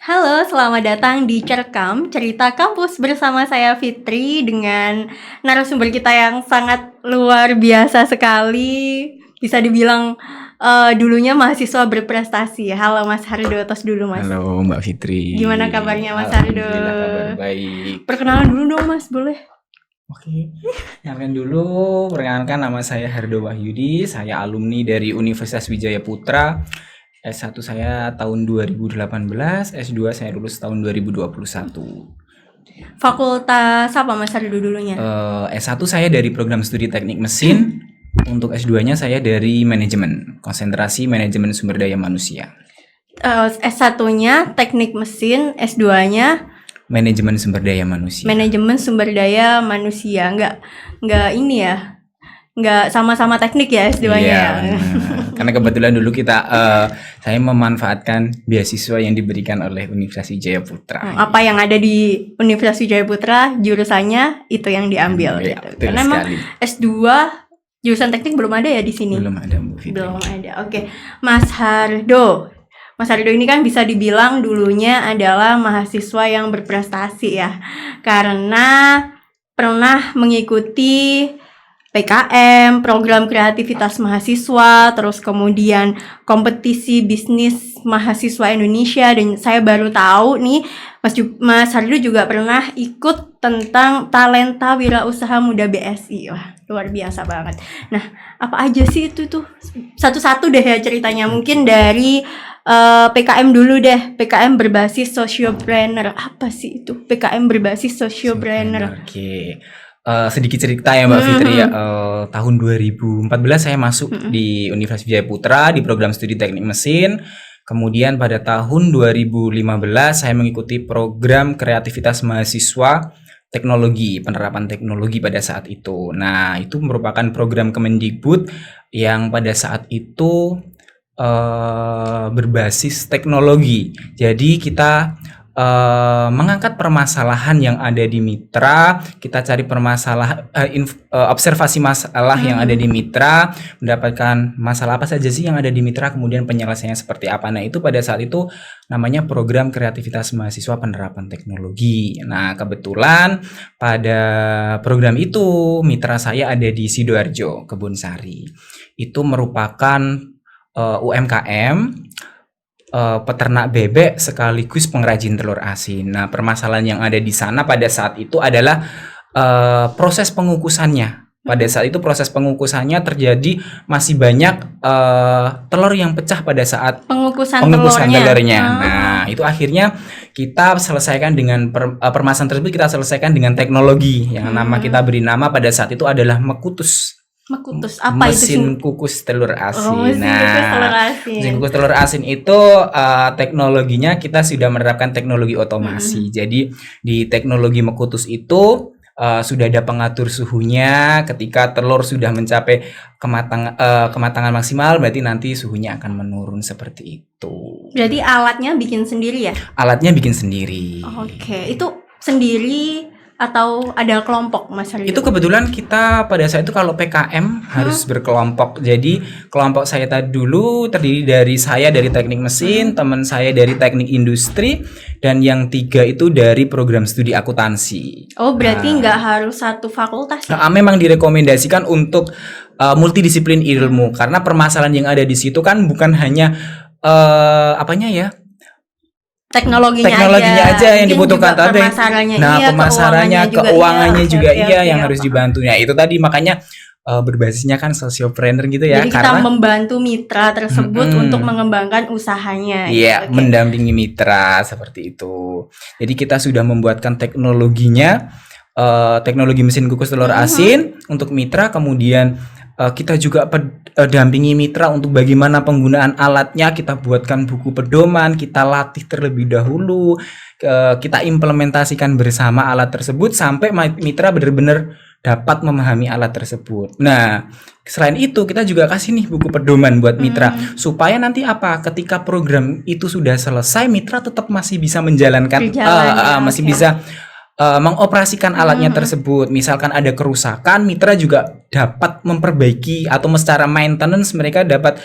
Halo, selamat datang di Cerkam, Cerita Kampus bersama saya Fitri dengan narasumber kita yang sangat luar biasa sekali. Bisa dibilang dulunya mahasiswa berprestasi. Halo Mas Hardo, tos dulu Mas. Halo Mbak Fitri. Gimana kabarnya Mas Hardo? Alhamdulillah kabar baik. Perkenalan dulu dong Mas, boleh? Oke, perkenalkan nama saya Hardo Wahyudi, saya alumni dari Universitas Wijaya Putra. S1 saya tahun 2018, S2 saya lulus tahun 2021. Fakultas apa Mas Hardo dulunya? S1 saya dari program studi teknik mesin, untuk S2-nya saya dari manajemen, konsentrasi manajemen sumber daya manusia. S1-nya teknik mesin, S2-nya manajemen sumber daya manusia. Manajemen sumber daya manusia. Enggak ini ya. Enggak sama-sama teknik ya S2-nya. Iya, karena kebetulan dulu saya memanfaatkan beasiswa yang diberikan oleh Universitas Wijaya Putra. Apa yang ada di Universitas Wijaya Putra, jurusannya itu yang diambil Ya, gitu. Karena memang S2 jurusan teknik belum ada ya di sini. Belum ada, Bu Fitri. Belum ada. Oke. Mas Hardo ini kan bisa dibilang dulunya adalah mahasiswa yang berprestasi ya. Karena pernah mengikuti PKM, program kreativitas mahasiswa, terus kemudian kompetisi bisnis mahasiswa Indonesia, dan saya baru tahu nih Mas Hardo juga pernah ikut tentang talenta wirausaha muda BSI. Wah, luar biasa banget. Nah, apa aja sih itu tuh? Satu-satu deh ya ceritanya. Mungkin dari PKM dulu deh. PKM berbasis sociopreneur. Apa sih itu PKM berbasis sociopreneur? Oke. Sedikit cerita ya Mbak Fitri ya. Tahun 2014 saya masuk di Universitas Wijaya Putra di program studi teknik mesin. Kemudian pada tahun 2015 saya mengikuti program kreativitas mahasiswa teknologi, penerapan teknologi pada saat itu. Nah, itu merupakan program Kemendikbud yang pada saat itu berbasis teknologi. Jadi kita mengangkat permasalahan yang ada di mitra, kita cari observasi masalah yang ada di mitra, mendapatkan masalah apa saja sih yang ada di mitra, kemudian penyelesaiannya seperti apa. Nah, itu pada saat itu namanya program kreativitas mahasiswa penerapan teknologi. Nah, kebetulan pada program itu mitra saya ada di Sidoarjo, Kebonsari. Itu merupakan UMKM peternak bebek sekaligus pengrajin telur asin. Nah, permasalahan yang ada di sana pada saat itu adalah proses pengukusannya. Pada saat itu proses pengukusannya terjadi masih banyak telur yang pecah pada saat pengukusan telurnya. Nah, itu akhirnya kita selesaikan dengan permasalahan tersebut kita selesaikan dengan teknologi yang kita beri nama pada saat itu adalah Mekutus. Apa mesin itu kukus telur asin. Mesin kukus telur asin itu teknologinya kita sudah menerapkan teknologi otomasi. Jadi di teknologi Mekutus itu sudah ada pengatur suhunya. Ketika telur sudah mencapai kematangan maksimal, berarti nanti suhunya akan menurun seperti itu. Jadi alatnya bikin sendiri ya? Alatnya bikin sendiri. Oke, itu sendiri atau ada kelompok Mas Hardo? Itu kebetulan kita pada saat itu kalau PKM harus berkelompok. Jadi kelompok saya tadi dulu terdiri dari saya dari teknik mesin, teman saya dari teknik industri, dan yang 3 itu dari program studi akuntansi. Oh, berarti nggak harus satu fakultas ya? Memang direkomendasikan untuk multidisiplin ilmu, karena permasalahan yang ada di situ kan bukan hanya teknologinya aja yang dibutuhkan tadi. Pemasarannya, keuangannya juga yang harus dibantu. Ya, itu tadi makanya berbasisnya kan sociopreneur gitu ya. Jadi kita membantu mitra tersebut untuk mengembangkan usahanya. Iya, mendampingi mitra seperti itu. Jadi kita sudah membuatkan teknologinya, teknologi mesin kukus telur asin untuk mitra, kemudian kita juga dampingi mitra untuk bagaimana penggunaan alatnya, kita buatkan buku pedoman, kita latih terlebih dahulu, kita implementasikan bersama alat tersebut sampai mitra benar-benar dapat memahami alat tersebut. Nah, selain itu kita juga kasih nih buku pedoman buat mitra supaya nanti ketika program itu sudah selesai, mitra tetap masih bisa menjalankan, bisa mengoperasikan alatnya tersebut. Misalkan ada kerusakan, mitra juga dapat memperbaiki, atau secara maintenance mereka dapat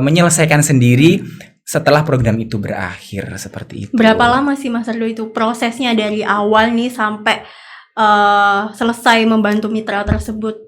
menyelesaikan sendiri setelah program itu berakhir seperti itu. Berapa lama sih Mas Ardo itu prosesnya dari awal nih sampai selesai membantu mitra tersebut?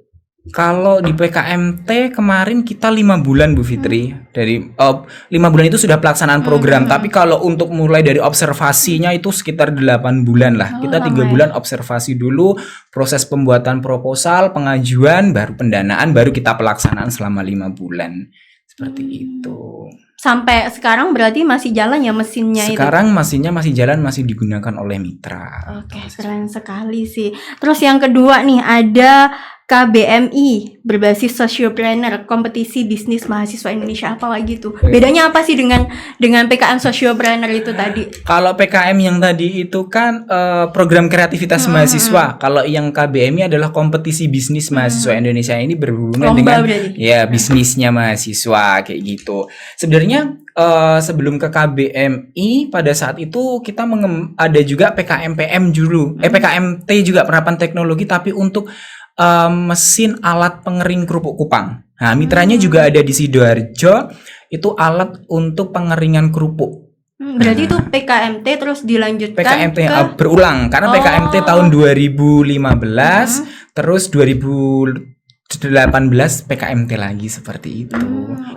Kalau di PKMT kemarin kita 5 bulan Bu Fitri. Dari 5 bulan itu sudah pelaksanaan program. Tapi kalau untuk mulai dari observasinya itu sekitar 8 bulan lah. Kita 3 bulan observasi dulu, proses pembuatan proposal, pengajuan, baru pendanaan, baru kita pelaksanaan selama 5 bulan. Seperti itu. Sampai sekarang berarti masih jalan ya mesinnya itu? Sekarang mesinnya masih jalan, masih digunakan oleh mitra. Oke, keren sekali sih. Terus yang kedua nih ada KBMI berbasis Sociopreneur, kompetisi bisnis mahasiswa Indonesia, apa lagi tuh? Bedanya apa sih dengan PKM Sociopreneur itu tadi? Kalau PKM yang tadi itu kan program kreativitas mahasiswa. Kalau yang KBMI adalah kompetisi bisnis mahasiswa Indonesia, ini berhubungan dengan ya bisnisnya mahasiswa kayak gitu. Sebenarnya sebelum ke KBMI pada saat itu kita ada juga PKMPM dulu. PKMT juga penerapan teknologi tapi untuk mesin alat pengering kerupuk kupang. Nah, mitranya juga ada di Sidoarjo, itu alat untuk pengeringan kerupuk. Berarti itu PKMT terus dilanjutkan PKMT berulang karena PKMT tahun 2015 terus 2018 PKMT lagi seperti itu.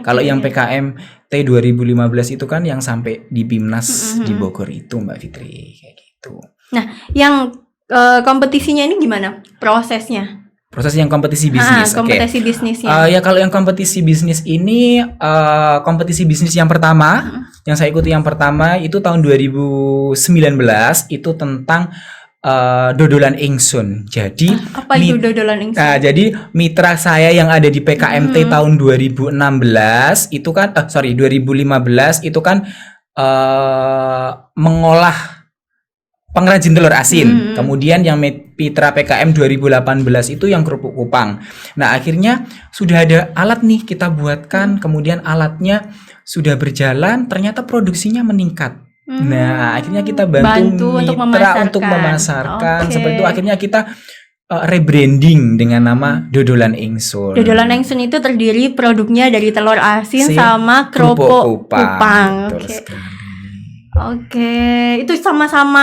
Kalau yang PKMT 2015 itu kan yang sampai di BIMNAS di Bogor itu Mbak Fitri kayak gitu. Nah, yang kompetisinya ini gimana prosesnya? Proses yang kompetisi bisnis. Kompetisi bisnisnya. Ya kalau yang kompetisi bisnis ini kompetisi bisnis yang pertama yang saya ikuti yang pertama itu tahun 2019 itu tentang dodolan ingsun. Jadi apa itu dodolan ingsun? Nah, jadi mitra saya yang ada di PKMT tahun 2016 itu kan 2015 itu kan mengolah pengrajin telur asin. Kemudian yang mitra PKM 2018 itu yang kerupuk kupang. Nah, akhirnya sudah ada alat nih kita buatkan, kemudian alatnya sudah berjalan, ternyata produksinya meningkat. Nah, akhirnya kita bantu mitra untuk memasarkan. Seperti itu akhirnya kita rebranding dengan nama Dodolan Ingsun. Dodolan Ingsun itu terdiri produknya dari telur asin sama kerupuk kupang. Oke, itu sama-sama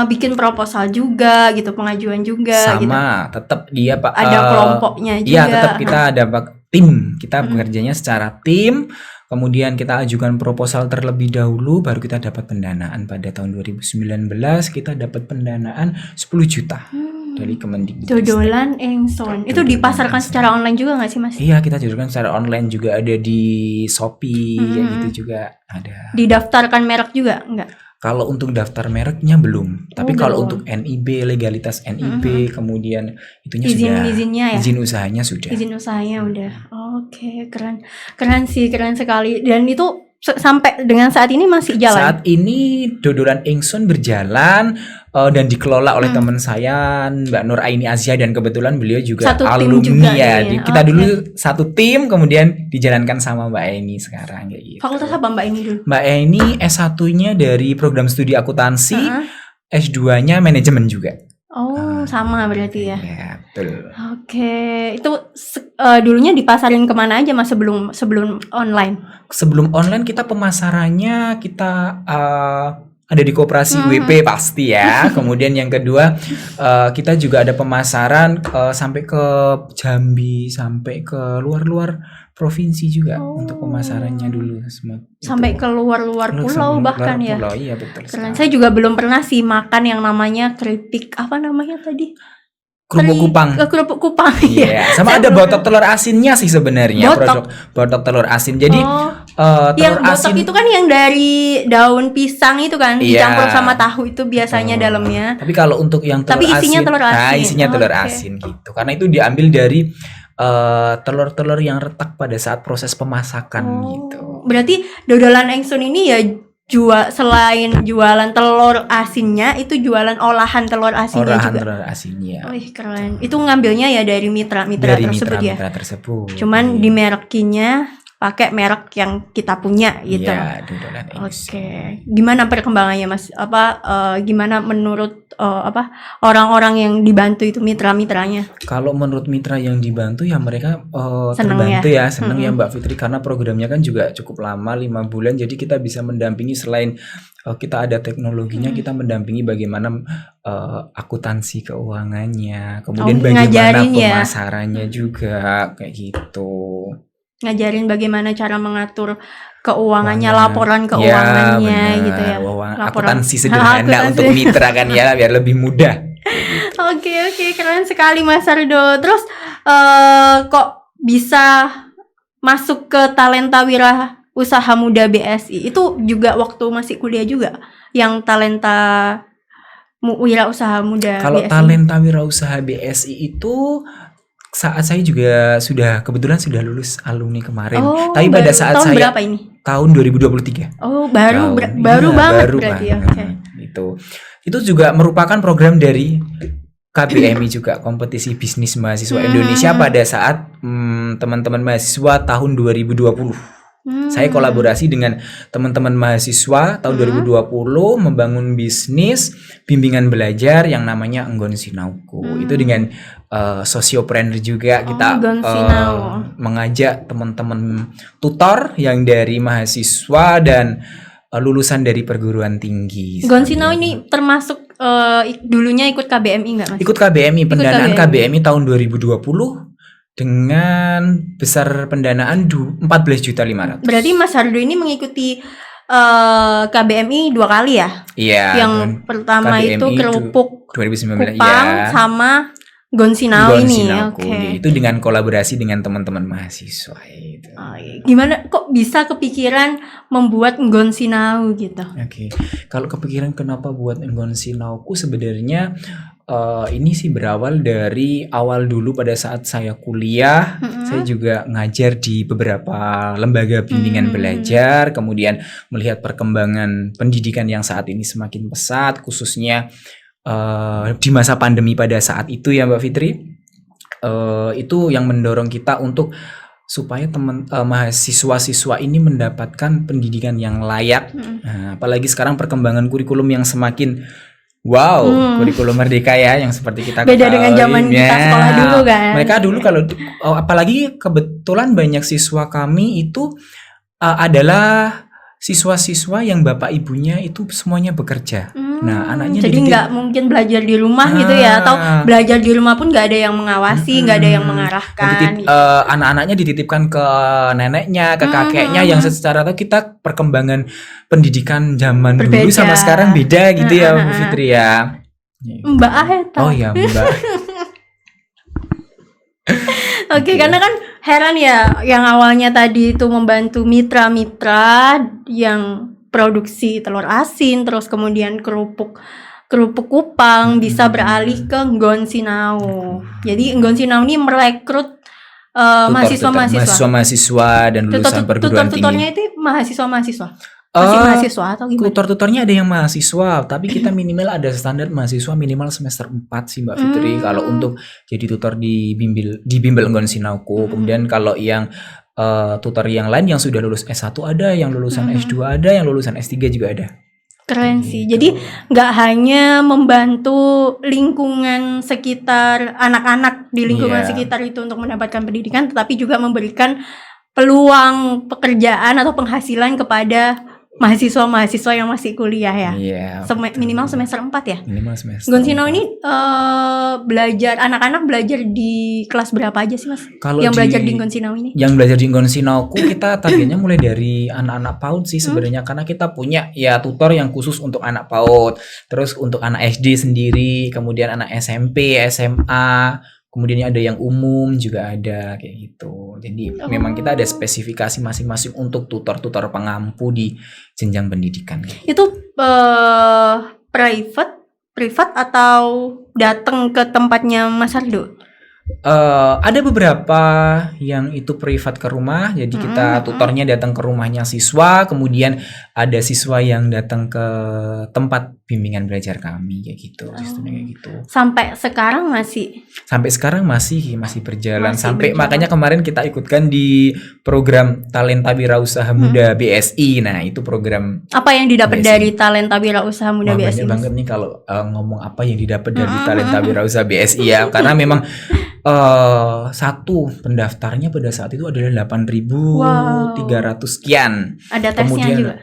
bikin proposal juga gitu, pengajuan juga. Sama, tetap dia Pak. Ada kelompoknya juga. Iya, tetap kita ada tim. Kita bekerjanya secara tim. Kemudian kita ajukan proposal terlebih dahulu, baru kita dapat pendanaan. Pada tahun 2019 kita dapat pendanaan 10 juta dari Kemendikbud. Dodolan Ingsun. Itu dipasarkan secara online juga nggak sih Mas? Iya, kita jualkan secara online juga, ada di Shopee kayak gitu juga ada. Didaftarkan merek juga enggak? Kalau untuk daftar mereknya belum, tapi kalau untuk NIB, legalitas NIB, kemudian itunya izinnya ya? Izin usahanya sudah. Izin usahanya udah. Oke, keren sih, keren sekali. Dan itu sampai dengan saat ini masih jalan? Saat ini Dodolan Ingsun berjalan dan dikelola oleh teman saya Mbak Nur Aini Azia, dan kebetulan beliau juga satu alumni juga ya. Kita dulu satu tim, kemudian dijalankan sama Mbak Aini sekarang kayak gitu. Fakultas apa Mbak Aini dulu? Mbak Aini S1-nya dari program studi akuntansi, S2-nya manajemen juga. Sama berarti ya. Iya, betul. Oke, itu dulunya dipasarin kemana aja Mas sebelum online? Sebelum online kita pemasarannya kita ada di koperasi WP pasti ya. Kemudian yang kedua kita juga ada pemasaran sampai ke Jambi, sampai ke luar provinsi juga untuk pemasarannya dulu. Sampai ke luar pulau bahkan ya. Pulau, iya betul. Keren. Saya juga belum pernah sih makan yang namanya keripik, apa namanya tadi? Kerupuk kupang. Kerupuk kupang. Iya. Sama ada botok telur asinnya sih sebenarnya. Botok telur asin. Jadi telur yang asin botok itu kan yang dari daun pisang itu kan, dicampur sama tahu itu biasanya dalamnya. Tapi kalau untuk yang telur asin, isinya telur asin. Nah, isinya telur asin gitu. Karena itu diambil dari telur-telur yang retak pada saat proses pemasakan gitu. Berarti Dodolan Ingsun ini ya selain jualan telur asinnya, itu jualan olahan telur asinnya juga. Telur asinnya. Wih, keren. Itu ngambilnya ya dari mitra tersebut ya. Mitra tersebut. Cuman dimerekinya pakai merek yang kita punya gitu. Iya, Dodo dan Ings. Oke, gimana perkembangannya Mas? Gimana menurut orang-orang yang dibantu itu mitra-mitranya? Kalau menurut mitra yang dibantu ya mereka Seneng terbantu ya, seneng ya Mm-mm. Mbak Fitri karena programnya kan juga cukup lama 5 bulan jadi kita bisa mendampingi selain kita ada teknologinya kita mendampingi bagaimana akuntansi keuangannya, kemudian bagaimana ngajarin ya, pemasarannya juga kayak gitu. ngajarin bagaimana cara mengatur keuangannya, Keuangan. laporan Ya, keuangannya gitu ya. benar. Laporan Akuntansi sederhana Akuntansi. untuk mitra kan ya biar lebih mudah. Oke, keren sekali Mas Ardo. Terus kok bisa masuk ke Talenta Wira Usaha Muda BSI? Itu juga waktu masih kuliah juga yang Talenta Wira Usaha Muda Kalau BSI. Talenta Wirausaha BSI itu saat saya juga kebetulan sudah lulus alumni kemarin. Tapi pada saat tahun saya berapa ini? tahun 2023. Oh, baru Iya, banget baru berarti ya. banget. Oke. Itu juga merupakan program dari KBMI juga, Kompetisi Bisnis Mahasiswa Indonesia pada saat teman-teman mahasiswa tahun 2020. Saya kolaborasi dengan teman-teman mahasiswa tahun 2020 membangun bisnis bimbingan belajar yang namanya Enggon Sinauku. Itu dengan sosiopreneur juga kita Enggon Sinau. mengajak teman-teman tutor yang dari mahasiswa dan lulusan dari perguruan tinggi. Enggon Sinau ini termasuk dulunya ikut KBMI nggak Mas? Ikut KBMI, pendanaan KBMI. KBMI tahun 2020 dengan besar pendanaan 14.500.000. Berarti Mas Hardo ini mengikuti KBMI 2 kali ya? Iya. Yang pertama KBMI itu kerupuk 2019 Kupang ya. sama Enggon Sinau Enggon ini. Sinauku. Oke. Itu dengan kolaborasi dengan teman-teman mahasiswa itu. Gimana kok bisa kepikiran membuat Enggon Sinau gitu? Oke. Kalau kepikiran kenapa buat Enggon Sinauku sebenarnya ini sih berawal dari awal dulu pada saat saya kuliah. Saya juga ngajar di beberapa lembaga bimbingan belajar, kemudian melihat perkembangan pendidikan yang saat ini semakin pesat, khususnya di masa pandemi pada saat itu ya Mbak Fitri. Itu yang mendorong kita untuk supaya mahasiswa-siswa ini mendapatkan pendidikan yang layak. Nah, apalagi sekarang perkembangan kurikulum yang semakin kurikulum merdeka ya, yang seperti kita beda dengan zaman kita sekolah dulu kan. Mereka dulu kalau apalagi kebetulan banyak siswa kami itu adalah siswa-siswa yang bapak ibunya itu semuanya bekerja. Nah, anaknya jadi nggak mungkin belajar di rumah gitu ya, atau belajar di rumah pun nggak ada yang mengawasi, nggak ada yang mengarahkan. Anak-anaknya dititipkan ke neneknya, ke kakeknya, yang secara tahu kita perkembangan pendidikan zaman dulu sama sekarang beda gitu ya, Bu Fitri ya. Mbak Aheta. Oh ya, Mbak. Oke, karena kan heran ya, yang awalnya tadi itu membantu mitra-mitra yang produksi telur asin, terus kemudian kerupuk Kupang bisa beralih ke Enggon Sinau. Jadi Enggon Sinau ini merekrut mahasiswa dan lulusan perguruan tinggi. Tutornya itu mahasiswa. Masih mahasiswa atau gimana? Tutor-tutornya ada yang mahasiswa, tapi kita minimal ada standar mahasiswa minimal semester 4 sih Mbak Fitri. Kalau untuk jadi tutor di bimbel Enggon Sinauku. Kemudian kalau yang tutor yang lain yang sudah lulus S1 ada, yang lulusan S2 ada, yang lulusan S3 juga ada. Keren sih. Jadi nggak hanya membantu lingkungan sekitar, anak-anak di lingkungan sekitar itu untuk mendapatkan pendidikan, tetapi juga memberikan peluang pekerjaan atau penghasilan kepada mahasiswa-mahasiswa yang masih kuliah ya. Iya. Minimal semester 4 ya. Minimal semester. Enggon Sinau ini anak-anak belajar di kelas berapa aja sih Mas? Yang belajar di Enggon Sinau ini? Yang belajar di Enggon Sinauku kita targetnya mulai dari anak-anak PAUD sih sebenarnya, karena kita punya ya tutor yang khusus untuk anak PAUD, terus untuk anak SD sendiri, kemudian anak SMP, SMA, kemudian ada yang umum juga ada kayak gitu. Jadi memang kita ada spesifikasi masing-masing untuk tutor-tutor pengampu di jenjang pendidikan. Itu privat atau datang ke tempatnya Mas Ardo? Ada beberapa yang itu privat ke rumah, jadi kita tutornya datang ke rumahnya siswa, kemudian ada siswa yang datang ke tempat bimbingan belajar kami kayak gitu, sistemnya kayak gitu. Sampai sekarang masih Berjalan Masih sampai berjalan. makanya kemarin kita ikutkan di program Talenta Wirausaha Muda BSI. Nah, itu program apa yang didapat BSI. dari Talenta Wirausaha Muda Wah, BSI? banyak banget nih kalau ngomong apa yang didapat dari Talenta Wirausaha BSI ya, karena memang satu pendaftarnya pada saat itu adalah 8.300 sekian. Ada tesnya Kemudian juga.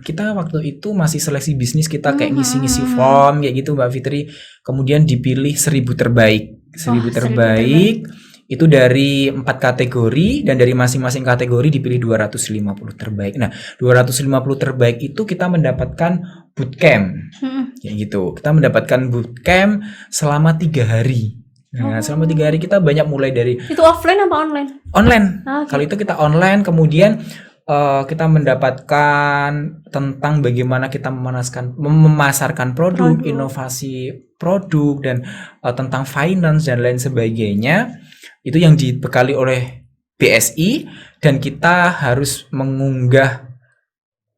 kita waktu itu masih seleksi bisnis, kita kayak ngisi-ngisi form kayak gitu Mbak Fitri. Kemudian dipilih 1.000 terbaik. 1.000 terbaik itu dari 4 kategori, dan dari masing-masing kategori dipilih 250 terbaik. Nah, 250 terbaik itu kita mendapatkan bootcamp. Kayak gitu. Kita mendapatkan bootcamp selama 3 hari. Nah, selama 3 hari kita banyak mulai dari Itu offline apa online? online. Oke. Kalau itu kita online, kemudian kita mendapatkan tentang bagaimana kita memasarkan produk, inovasi produk, dan tentang finance dan lain sebagainya. Itu yang dibekali oleh BSI, dan kita harus mengunggah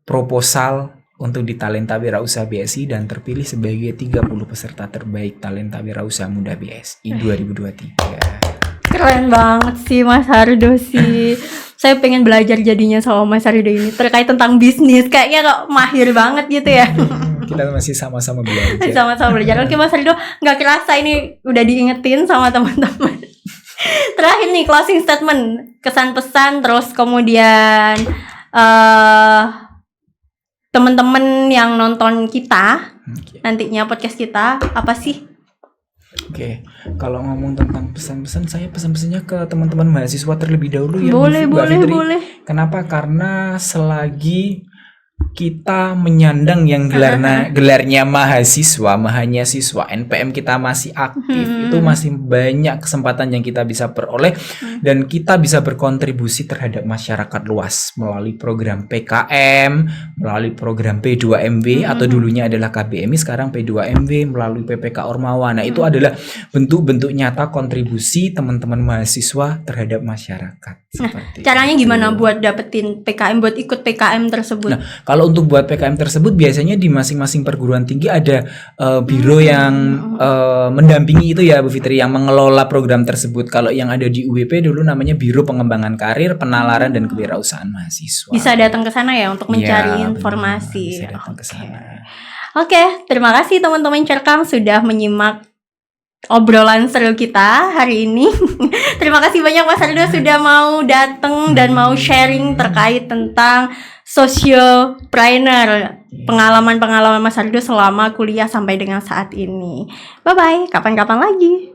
proposal untuk di Talenta Wirausaha BSI dan terpilih sebagai 30 peserta terbaik Talenta Wirausaha Muda BSI 2023. Keren banget sih Mas Hardo sih. Saya pengen belajar jadinya sama Mas Hardo ini terkait tentang bisnis. Kayaknya kok mahir banget gitu ya. Kita masih sama-sama belajar. Sama-sama belajar. Oke Mas Hardo, nggak kerasa ini udah diingetin sama teman-teman. Terakhir nih closing statement, kesan pesan, terus kemudian teman-teman yang nonton kita nantinya podcast kita apa sih? Oke, kalau ngomong tentang pesan-pesan, saya pesan-pesannya ke teman-teman mahasiswa terlebih dahulu ya. Boleh. Kenapa? Karena selagi kita menyandang yang gelarnya mahasiswa, mahasiswa, NPM kita masih aktif, itu masih banyak kesempatan yang kita bisa peroleh, dan kita bisa berkontribusi terhadap masyarakat luas melalui program PKM, melalui program P2MW atau dulunya adalah KBMI, sekarang P2MW, melalui PPK Ormawa. Nah, itu adalah bentuk-bentuk nyata kontribusi teman-teman mahasiswa terhadap masyarakat. Caranya gimana buat dapetin PKM, buat ikut PKM tersebut? Nah, kalau untuk buat PKM tersebut biasanya di masing-masing perguruan tinggi ada biro yang mendampingi itu ya Bu Fitri, yang mengelola program tersebut. Kalau yang ada di UWP dulu namanya Biro Pengembangan Karir, Penalaran dan Kewirausahaan Mahasiswa. Bisa datang ke sana ya untuk mencari informasi. Bisa datang ke sana. Oke, terima kasih teman-teman Cerkam sudah menyimak obrolan seru kita hari ini. Terima kasih banyak Mas Hardo sudah mau datang dan mau sharing terkait tentang sociopreneur, pengalaman-pengalaman Mas Hardo selama kuliah sampai dengan saat ini. Bye-bye, kapan-kapan lagi.